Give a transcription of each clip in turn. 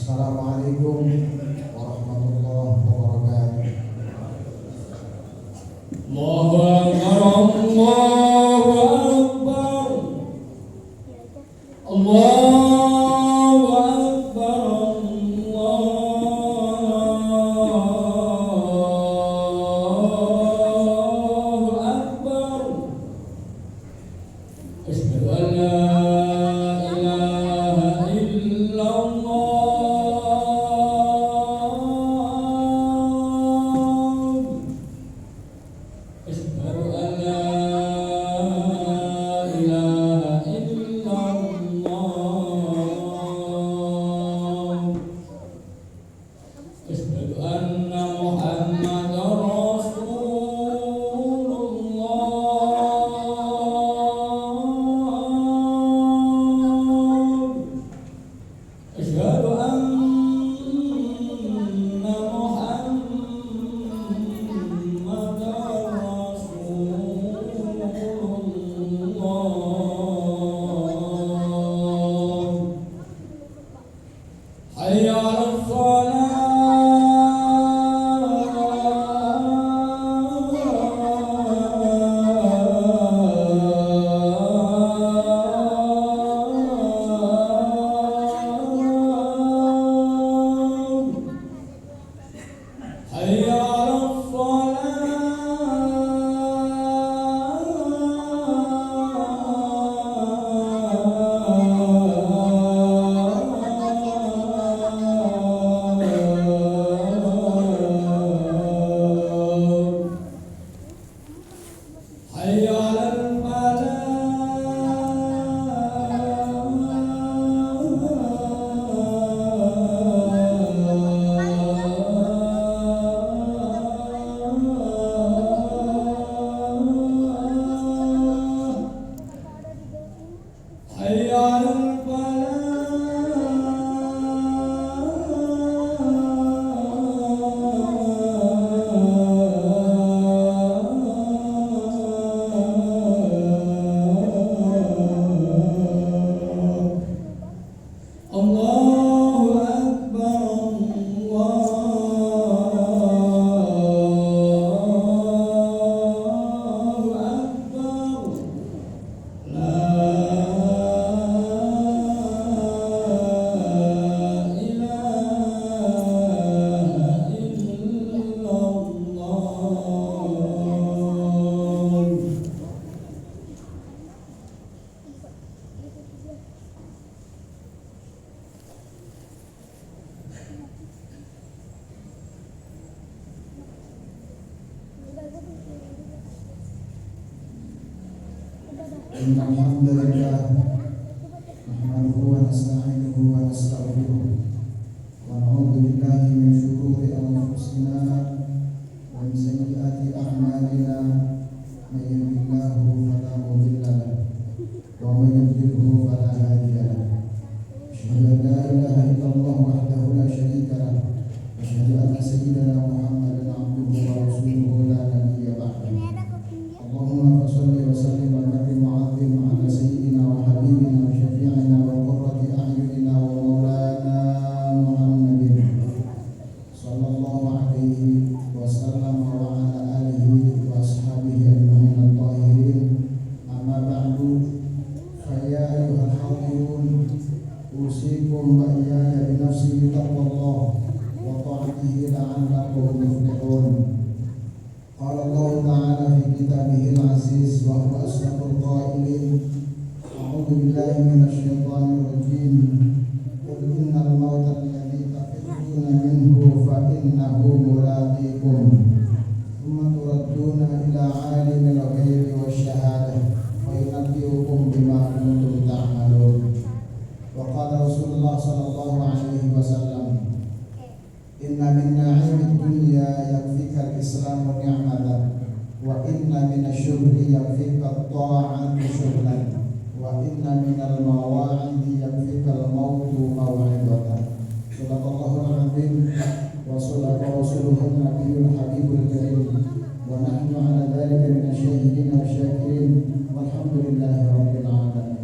Assalamualaikum warahmatullahi wabarakatuh. Allahu Akbar, Allahu Akbar, Allahu Akbar, Allahu Akbar. Asyhadu an la ilaha illallah. Innal hamdalillah nahmaduhu wa nasta'inuhu wa nastaghfiruh wa na'udzu billahi min shururi anfusina wa min sayyiati a'malina may yahdihillahu fala mudilla lahu wa may yudlilhu fala hadiya lahu. Asyhadu an la ilaha illallah wahdahu la syarika lahu wa asyhadu anna sayyidana Muhammadan 'abduhu wa rasuluhu la nabiyya ba'dahu. Allahumma shalli wa sallim wa barik ala sayyidina wa habibina wa syafi'ina wa qurrati a'yunina wa maulana Muhammadin sallallahu alaihi wa sallam wa ala alihi wa ashabihi ajma'in at-tahirin. Amma ba'du, fa ya ayyuhal hadirun usikum wa iyaya bi nafsi bi taqwallah wa ta'atihi la'allakum tuflihun. Qala Allah Ta'ala fi kitabihil aziz wa huwa asdaqul qailin. A'udzu billahi minasyaitonir rajim. Qul innal mauta alladzi tafirruna minhu fa innahu mulaqikum. Tsumma turadduna ila 'alimil ghaibi wasyahadah fa yunabbi'ukum bima kuntum ta'malun. Wa qala Rasulullah sallallahu alaihi wasallam, inna min na'imid dunya yakfika al-islam wa ni'matan wa inna min asy-syughli yakfika at-ta'atu syughlan wa inna min al-mawa'idi yakfika al-mautu maw'idatan. Shadaqallahul 'azim wa shadaqa rasuluhun nabiyyul habibul karim wa nahnu 'ala dhalika min asy-syahidin wa syakirin walhamdulillahi rabbil alamin.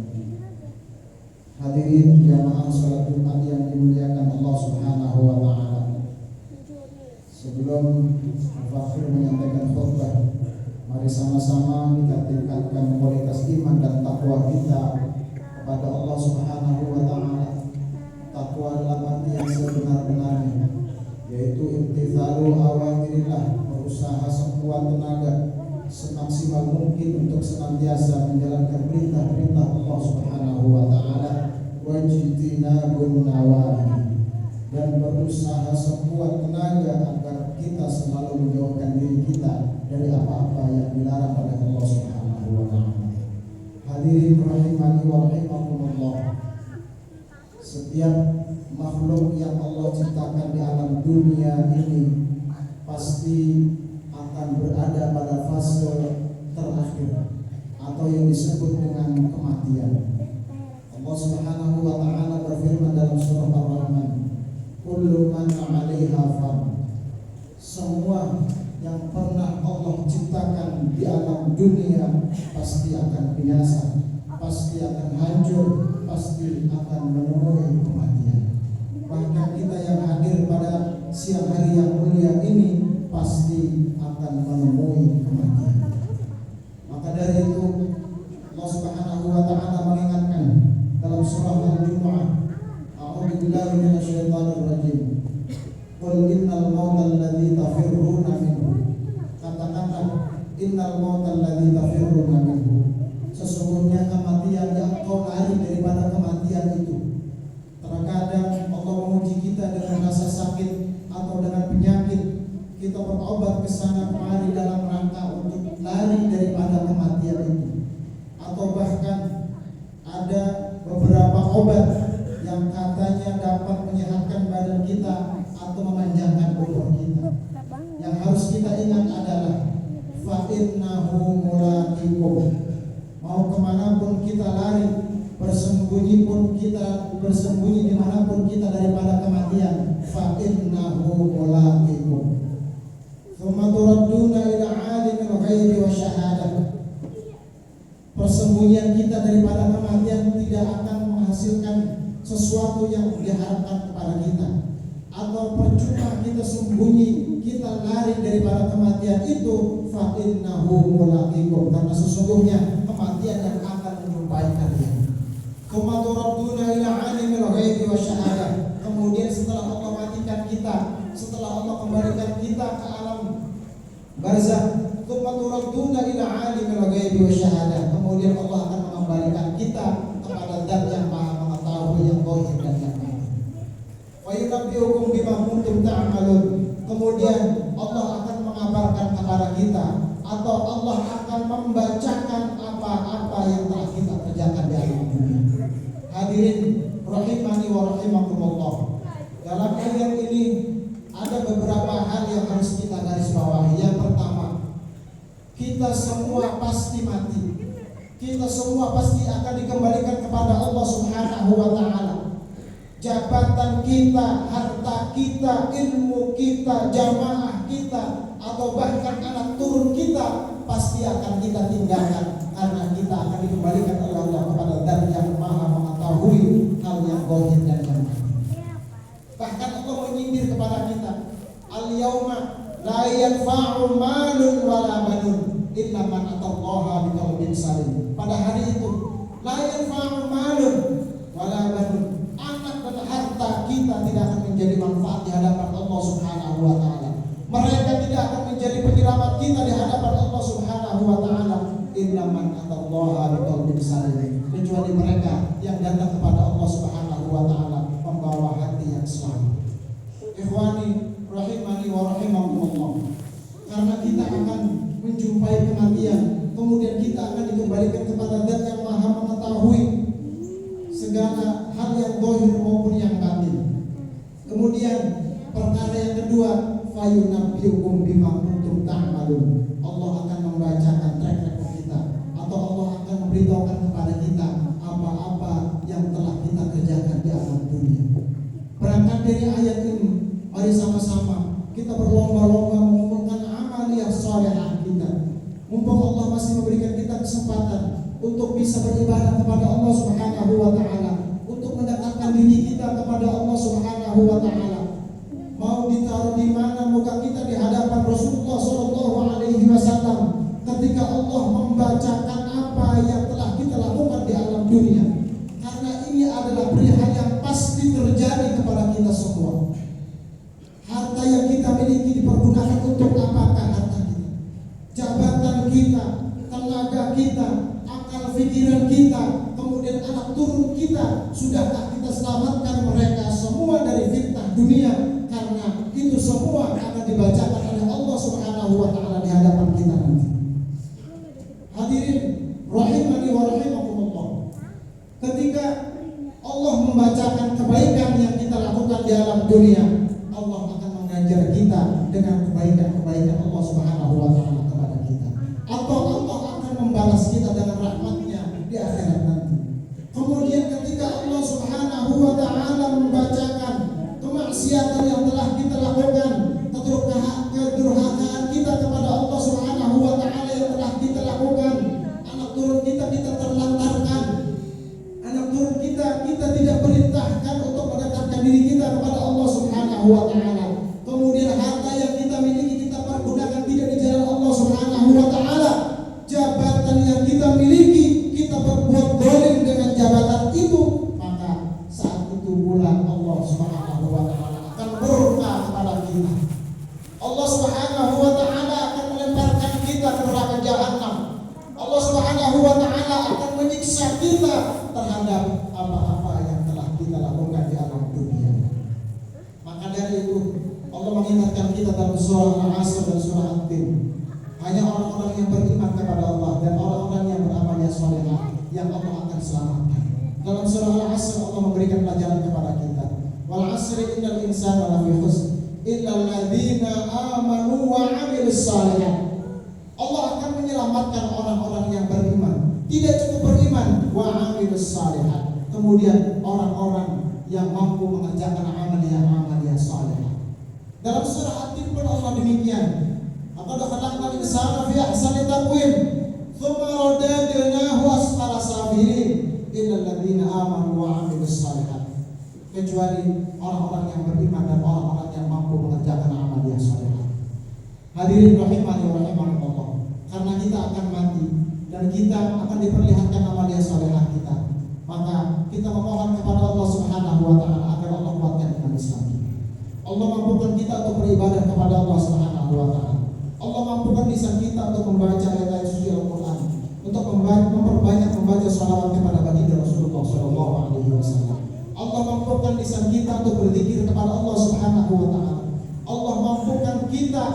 hadirin jamaah salat Jumat yang dimuliakan Allah Subhanahu wa taala. Sebelum Al-Fakhir menyampaikan khutbah, mari sama-sama kita tingkatkan kualitas iman dan takwa kita kepada Allah Subhanahu wa taala. Takwa dalam arti yang sebenar-benarnya, yaitu imtithalu awamirillah, berusaha sekuat tenaga semaksimal mungkin untuk senantiasa menjalankan perintah-perintah Allah Subhanahu wa taala, wajtinabun nawahi, dan berusaha sekuat tenaga agar kita selalu menjauhkan diri kita dari apa-apa yang dilarang oleh Allah Subhanahu wa taala. Hadirin rahimani wa rahimakumullah. Setiap makhluk yang Allah ciptakan di alam dunia ini pasti akan berada pada fase terakhir atau yang disebut dengan kematian. Allah Subhanahu wa taala berfirman dalam surah Ar-Rahman, kullu man 'alaiha fan. Semua yang pernah Allah ciptakan di alam dunia pasti akan binasa, pasti akan hancur, pasti akan menemui kematian. Bahkan kita yang hadir pada siang hari yang mulia ini pasti akan menemui kematian. Maka dari itu Allah Subhanahu wa taala mengingatkan dalam surah Al-Jumu'ah, a'udzubillahi minasyaitonir rajim. Qul innal mautal ladzi tafirruna minhu. Katakanlah, innal mautal ladzi tafirruna minhu. Sesungguhnya kematian yang kau lari daripada kematian itu. Terkadang Allah menguji kita dengan rasa sakit atau dengan penyakit. Kita berobat ke sana kemari dalam rangka untuk lari daripada kematian itu. Atau bahkan ada beberapa obat yang katanya dapat menyehatkan badan kita atau memanjangkan umur kita. Yang harus kita ingat adalah fa innahu mulaqikum. Mau kemanapun kita lari, bersembunyi pun kita bersembunyi dimanapun kita daripada kematian, fa innahu mulaqikum. Tsumma turadduna ila 'alimil ghaibi wasyahadah. Persembunyian kita daripada kematian tidak akan menghasilkan sesuatu yang diharapkan kepada kita. Atau percuma kita sembunyi, kita lari daripada kematian itu, fa innahu mulaqikum, karena sesungguhnya kematian yang akan menjumpai kalian. Tsumma turadduna ila 'alimil ghaibi wasyahadah. Kemudian setelah Allah matikan kita, setelah Allah kembalikan kita ke alam barzakh, tsumma turadduna ila 'alimil ghaibi wasyahadah. Kemudian Allah akan mengembalikan kita kepada Zat yang Maha mengetahui yang gaib dan yang batin. Wa yunabbi'ukum bima kuntum ta'malun. Kemudian Allah akan mengabarkan kepada kita, atau Allah akan membacakan apa-apa yang telah kita kerjakan di alam dunia. Hadirin rahimani wa rahimakumullah. Dalam ayat ini ada beberapa hal yang harus kita garis bawahi. Yang pertama, kita semua pasti mati. Kita semua pasti akan dikembalikan kepada Allah Subhanahu wa taala. Jabatan kita, harta kita, ilmu kita, jamaah kita, atau bahkan anak turun kita pasti akan kita tinggalkan, karena kita akan dikembalikan oleh Allah kepada Zat yang Maha mengetahui hal yang gaib dan yang batin. Bahkan Allah menyindir kepada kita, al-yauma la yanfa'u malun wala banun illa man atallaha biqalbin salim. Pada hari itu la yanfa'u malun wala banun, anak dan harta kita tidak akan menjadi manfaat di hadapan Allah Subhanahu wa taala. Mereka tidak akan menjadi penyelamat kita di hadapan Allah Subhanahu wa taala illa man atallaha biqalbin salim, kecuali mereka yang datang kepada Allah Subhanahu wa taala membawa hati yang selamat. Ikhwani rahimani wa rahimakumullah. Karena kita akan menjumpai kematian, kemudian kita akan dikembalikan kepada Zat yang Maha mengetahui segala hal yang zahir maupun yang batin. Kemudian perkara yang kedua, fayunabbiukum bima kuntum ta'malun. Allah akan membacakan track record kita, atau Allah akan memberitahukan kepada kita apa-apa yang telah kita kerjakan di alam dunia. Berangkat dari ayat ini, mari sama-sama kita berlomba-lomba mengumpulkan amaliyah salihah kita. Mumpung Allah masih memberikan kita kesempatan untuk bisa beribadah kepada Allah Subhanahu wa taala, untuk Subhanahu wa taala. Mau ditaruh di mana muka kita di hadapan Rasulullah sallallahu alaihi wasallam ketika Allah membacakan apa yang telah kita lakukan di alam dunia. Karena ini adalah perihal yang pasti terjadi kepada kita semua. Harta yang kita miliki dipergunakan untuk apakah harta kita? Jabatan kita, tenaga kita, akal pikiran kita, kemudian anak turun kita, sudahkah kita selamatkan mereka semua dari fitnah dunia? Karena itu semua akan dibacakan oleh Allah Subhanahu wa taala di hadapan kita nanti. Hadirin rahimani wa rahimakumullah. Ketika Allah membacakan kebaikan yang kita lakukan di alam dunia, Allah akan mengajar kita dengan kebaikan-kebaikan Allah Subhanahu wa taala kepada kita. Atau Allah akan membalas kita dengan rahmatnya di akhirat nanti. Kemudian ketika Allah Subhanahu wa taala membacakan kemaksiatan yang telah kita lakukan, kedurhakaan kita kepada Allah Subhanahu wa taala yang telah kita lakukan, anak turun kita terlantarkan, anak turun kita tidak perintahkan untuk mendekatkan diri kita kepada Allah Subhanahu wa taala. Kemudian harta yang kita miliki kita pergunakan tidak di jalan Allah Subhanahu wa taala. Jabatan yang kita miliki kita berbuat zalim dengan jabatan itu, maka saat itu pula Allah Subhanahu wa taala akan murka kepada kita. Allah Subhanahu wa taala akan melemparkan kita ke neraka jahanam. Allah Subhanahu wa taala akan menyiksa kita terhadap apa-apa yang telah kita lakukan di alam dunia. Maka dari itu Allah mengingatkan kita dalam surah Al-Asr dan surah At-Tin. Hanya orang-orang yang beriman kepada Allah dan orang-orang yang beramal yang saleh yang Allah akan selamatkan. Dalam surah Al-Asr Allah memberikan pelajaran kepada kita. Wal 'asri innal insana lafi khusr illal ladzina amanu wa 'amilus shalihat. Allah akan menyelamatkan orang-orang yang beriman. Tidak cukup beriman, wa 'amilus shalihat. Kemudian orang-orang yang mampu mengerjakan amal yang saleh. Dalam surah At-Tin pun Allah demikian. Laqad khalaqnal insana fi ahsani taqwim, tsumma radadnahu asfala safilin, illal ladzina amanu wa 'amilus shalihat. Kecuali orang-orang yang beriman dan orang-orang yang mampu mengerjakan amal yang saleh. Hadirin rahimani wa rahimakumullah. Karena kita akan mati dan kita akan diperlihatkan amal yang saleh kita, maka kita memohon kepada Allah Subhanahu wa taala agar Allah kuatkan iman Islam. Allah mampukan kita untuk beribadah kepada Allah Subhanahu wa taala. Allah mampukan lisan kita untuk membaca ayat-ayat suci Al-Qur'an, untuk memperbanyak membaca shalawat kepada baginda Rasulullah sallallahu alaihi wasallam. Allah mampukan lisan kita untuk berzikir kepada Allah Subhanahu wa taala. Allah mampukan kita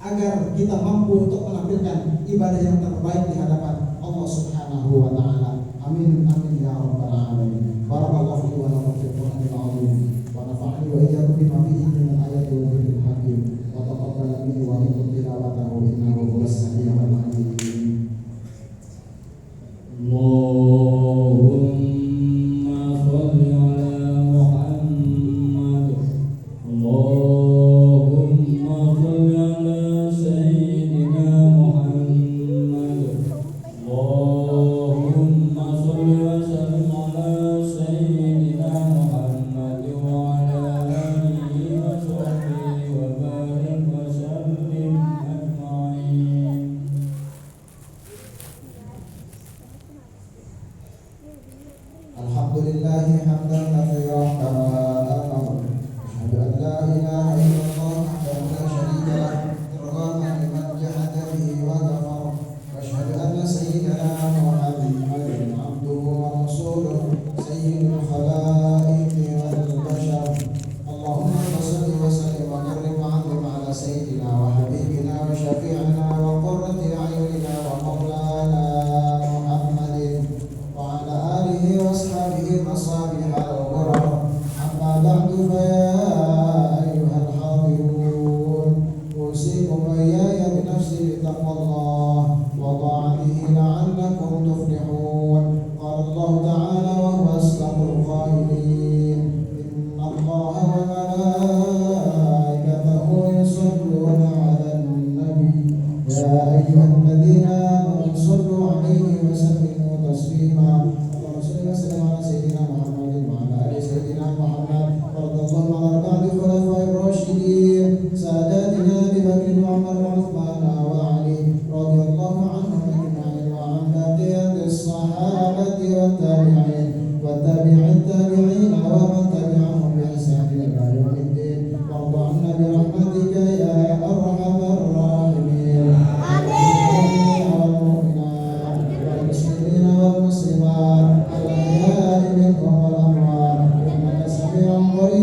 agar kita mampu untuk menampilkan ibadah yang terbaik di hadapan Allah Subhanahu wa taala. Amin amin ya rabbal alamin. Barakallahu fi wa lakum fil Qur'anil azim. Wa nafa'ani wa iyyakum bima fihi min al-ayati wa dhikril hakim. Wa taqabbal minni wa minkum tilawatahu innahu huwas samiul alim. Allahumma shalli ala Muhammad. Allahumma shalli ala sayyidina Muhammad. Allahumma shalli wa sallim ala sayyidina Muhammad wa ala alihi wa sahbihi wa barik wa sallim ajma'in. Alhamdulillahi hamdan katsiran kama amara. Asyhadu an la ilaha illallah wahdahu la syarika lah, irghaman liman jahada bihi wa kafara. Wa asyhadu anna sayyidana Muhammadan abduhu wa rasuluhu sayyidul khalaiqi wal bashar. Allahumma shalli wa sallim wa karrim wa 'azzim ala sayyidina wa habibina wa syafi'ina wa qurrati a'yunina wa maulana Muhammadin wa ala alihi wa ashabihi masabih al-ghurab. Amma ba'du fa ya ayyuhal hadirun, usikum wa iyaya bi nafsi bi taqwallah wa ta'atihi la'allakum tuflihun. Qala Allah ta'ala wa huwa asdaqul qailin, inna Allaha wa malaikatahu yusalluna 'alan nabi ya ayyuhalladzina amanu sallu 'alaihi wa sallimu taslima. Allahumma shalli wa sallim ala sayyidina Muhammadin wa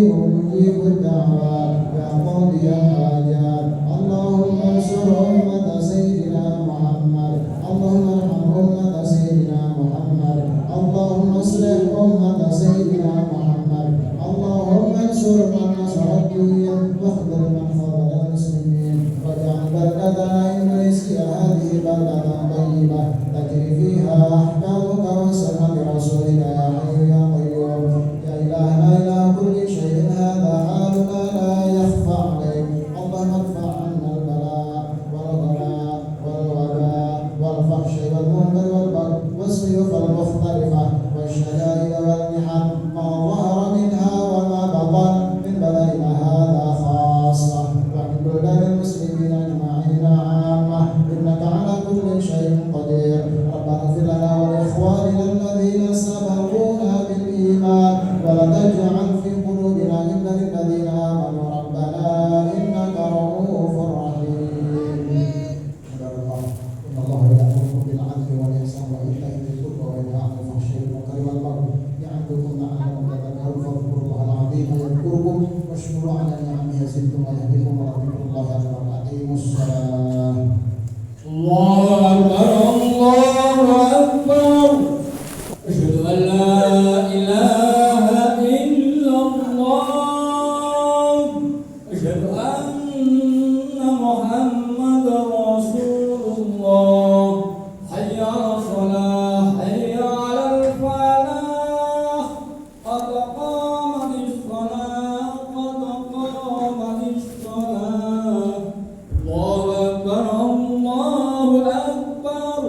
قريب مجيب الدعوات يا قاضي الحاجات اللهم انصر أمة سيدنا محمد اللهم ارحم أمة سيدنا محمد اللهم اصلح أمة سيدنا محمد اللهم انصر من نصر الدين واخذل من خذل المسلمين واجعل بلدنا إندونيسيا هذه بلدة طيبة تجري فيها أحكامك وسنة رسولك يا حي يا قيوم يا إلهنا إله كل شيء هذا حالنا لا يخفى عليك اللهم ادفع عنا البلاء والغلاء والوباء والفحش والمنكر والبغي والسيوف المختلفة والشدائد والمحن ما ظهر منها وما بطن من بلدنا هذا خاصة ومن بلدان المسلمين أجمعين عامة إنك على كل شيء قدير ربنا اغفر لنا ولإخواننا الذين سبقونا بالإيمان ولا تجعل في قلوبنا غلا للذين آمنوا ربنا إنك رؤوف رحيم عباد الله إن الله يأمركم بالعدل والإحسان وإيتاء ذي القربى وينهى عن الفحشاء والمنكر والبغي يعظكم لعلكم تذكرون فاذكروا الله العظيم يذكركم واشكروا على نعمه يزدكم ويهديكم ولذكر الله أكبر أقيموا الصلاة الله أكبر الله أكبر أشهد أن لا إله إلا الله أشهد أن محمدا رسول الله حي على الصلاة حي على الفلاح قد قامت الصلاة قد قامت الصلاة الله أكبر الله أكبر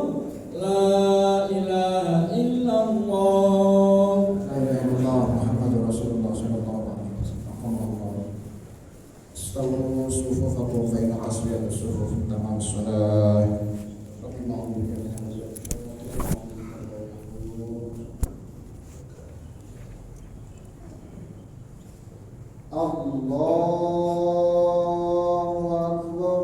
لا إله إلا الله لا إله إلا الله محمد رسول الله صلى الله عليه وسلم أقام الله استووا صفوفكم فإن أصبحت الصفوف تمام الصلاة رحم الله الله أكبر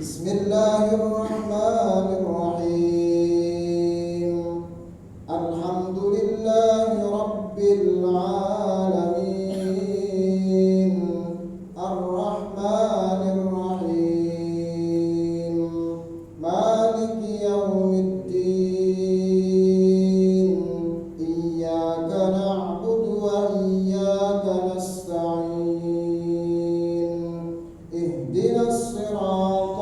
بسم الله الرحمن الرحيم الحمد لله رب العالمين الرحمن الرحيم مالك يوم الدين إياك نعبد وإياك نستعين اهدنا الصراط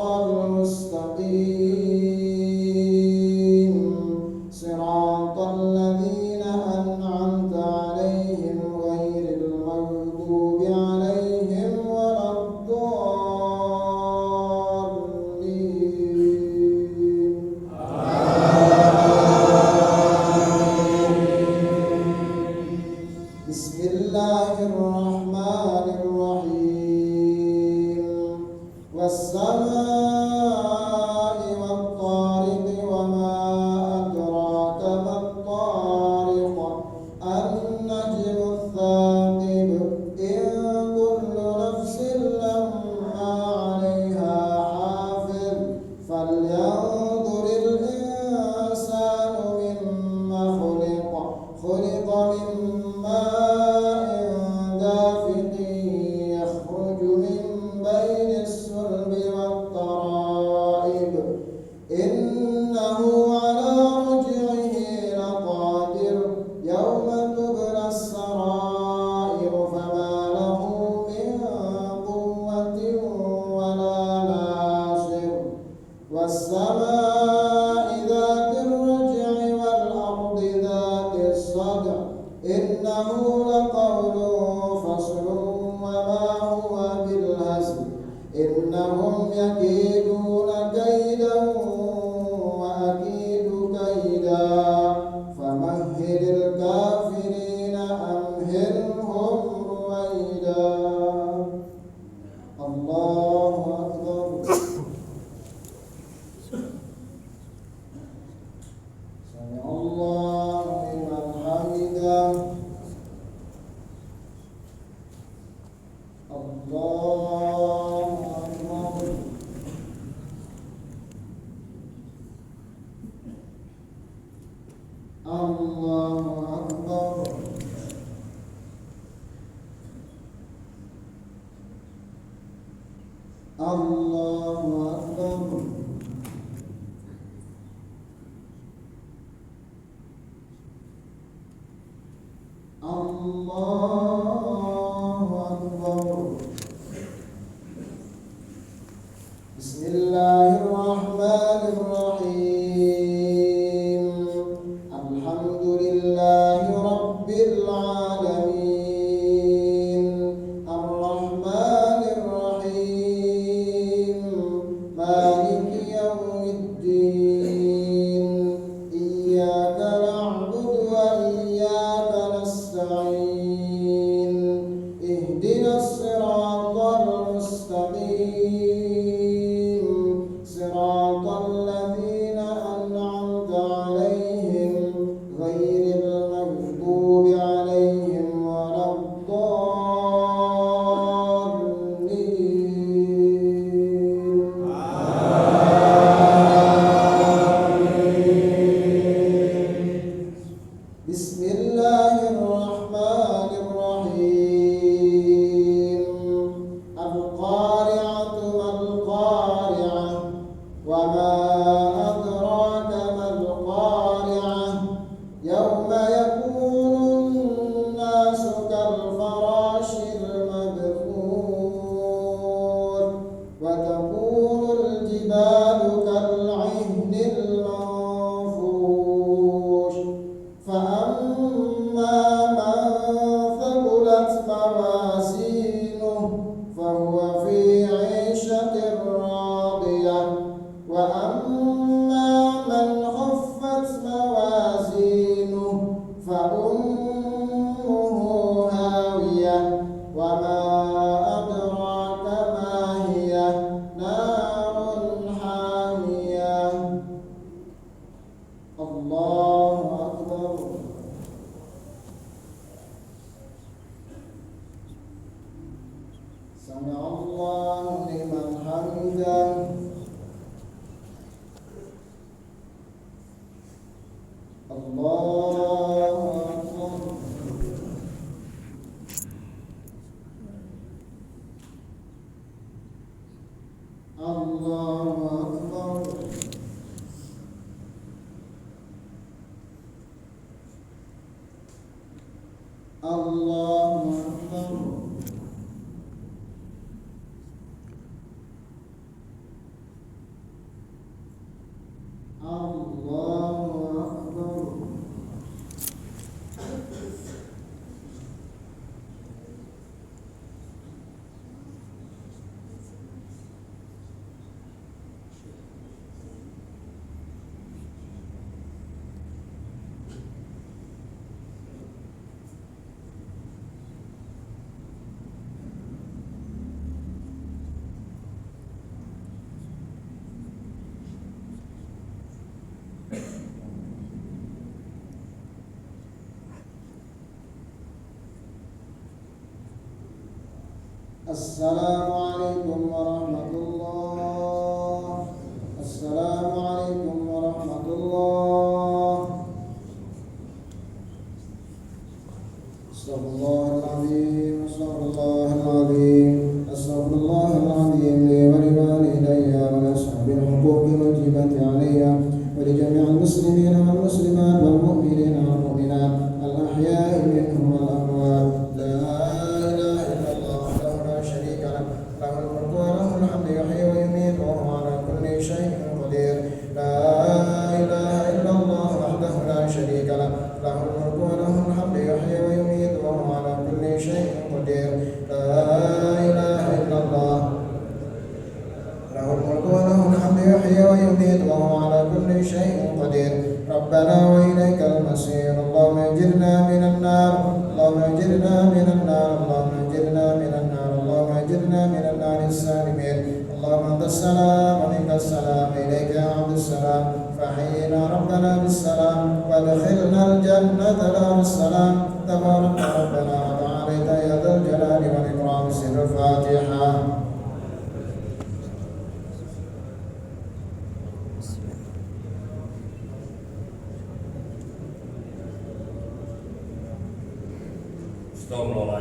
المستقيم صراط الذين أنعمت عليهم غير المغضوب عليهم ولا الضالين بسم الله الرحمن الرحيم والسماء والطارق وما أدراك ما الطارق النجم الثاقب إن كل نفس لما عليها حافظ فلينظر الإنسان مما خلق من ماء دافق السلام عليكم ورحمة الله. السلام عليكم ورحمة الله. استغفر الله العظيم. استغفر الله العظيم. استغفر الله العظيم لي ولوالدي ولأصحاب الحقوق والواجبات علي ولجميع المسلمين والمسلمات والمؤمنين والمؤمنات الأحياء منهم والأموات. لا إله إلا الله وحده لا شريك له، له الملك وله الحمد يحيي ويميت وهو على كل شيء قدير. لا إله إلا الله وحده لا شريك له، له الملك وله الحمد يحيي ويميت وهو على كل شيء قدير. لا إله إلا الله له الملك وله الحمد يحيي ويميت وهو على كل شيء قدير. ربنا وإليك المصير. اللهم اجرنا من النار. اللهم اجرنا من النار. اللهم اجرنا من النار. اللهم اجرنا من النار السالمين. اللهم أنت السلام ومنك السلام، إليك يعود السلام. فحينا ربنا بالسلام وادخلنا الجنة دار السلام. تبارك ربنا وتعالى يا ذا الجلال والإكرام. سر Astagfirullahaladzim.